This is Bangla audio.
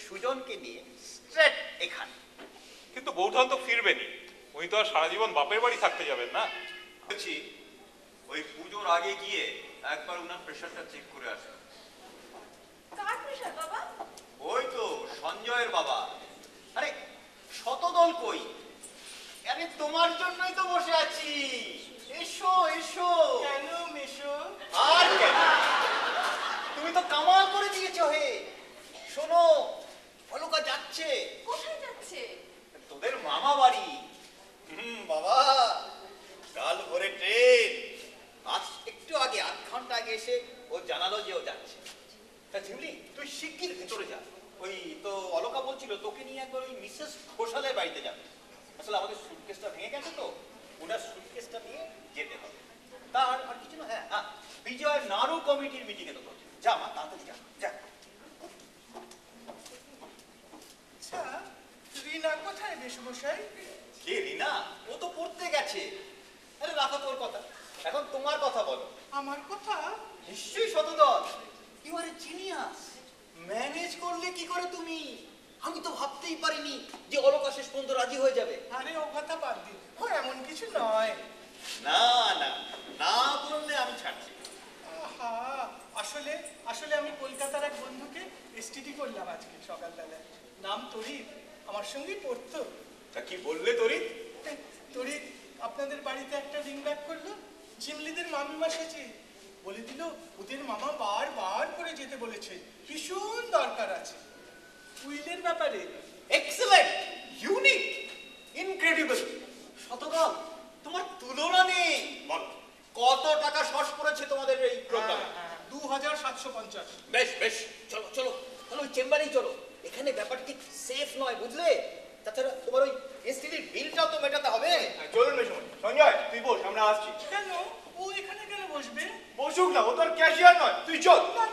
সুজনকে নিয়ে স্ট্রেট এখানে। কিন্তু বৌঠান তো ফিরবেনি, উনি তো আর সারা জীবন বাপের বাড়ি থাকতে যাবেন না। বলছি ওই পুজোর আগে গিয়ে একবার ওনার প্রেশারটা চেক করে আসবে। কার প্রেশার বাবা? ওই তো সঞ্জয়ের বাবা। আরে শতদল কই? আরে তোমার জন্যই তো বসে আছি, এসো এসো। কেন মেশো? আর কেন, তুমি তো কামাল করে দিয়েছো হে। শোনো, অলকা যাচ্ছে। কোথায় যাচ্ছে? তোদের মামা বাড়ি। বাবা, কাল ভোরে ট্রেন। আজ একটু আগে, 8 ঘন্টা আগে এসে ও জানালো যে ও যাচ্ছে। তা ঝিমলি, তুই শিগগির ভেতরে যা। ওই তো অলকা বলছিল তোকে নিয়ে একবার ওই মিসেস ঘোষালের বাড়িতে যাবে। আসলে আমাদের সুটকেসটা ভেঙে গেছে তো, ওনার সুটকেসটা নিয়ে যেতে হবে। তার আর কিছু না। হ্যাঁ, বিজয় নাড়ু কমিটির মিটিংয়ে তো বলছে। যা মা, তাড়াতাড়ি যা যা। আচ্ছা, রিনা কোথায় মেশমশাই? কে রিনা? ও তো পড়তে গেছে। আরে রাখো তোর কথা, এখন তোমার কথা বলো। আমার কথা? নিশ্চয়ই Shatadal, you are a genius. Manage করলে কি করে তুমি? আমি তো ভাবতেই পারিনি যে অলকা শেষ পর্যন্ত রাজি হয়ে যাবে। আরে ও কথা বাদ দিন, ও এমন কিছু নয়। না না না বললে আমি ছাড়ছি। আহা, আসলে আসলে আমি কলকাতার এক বন্ধুকে এসটিডি করলাম আজকে সকালবেলায়। নাম তরিৎ, আমার সঙ্গেই পড়তো। তা কি বললে তরিৎ? তরিৎ আপনাদের বাড়িতে একটা রিং ব্যাক করলো। ঝিমলিদের মামিমা সেজে বলে দিল ওদের মামা বারবার করে যেতে বলেছে, ভীষণ দরকার আছে উইলের ব্যাপারে। Excellent, unique, incredible. শতদল, তোমার তুলনা নেই। বল, কত টাকা শর্ট পড়েছে তোমাদের এই প্রোগ্রামে? 2750। বেশ বেশ, চলো চলো চলো, ওই চেম্বারেই চলো। এখানে ব্যাপারটা ঠিক সেফ নয়, বুঝলে? তাছাড়া তোমার ওই এসটিডির বিলটাও তো মেটাতে হবে। চলুন মেশো। সঞ্জয়, তুই বস, আমরা আসছি। কেন ও এখানে কেন বসবে? বসুক না, ও তো আর ক্যাশিয়ার নয়, তুই চল। না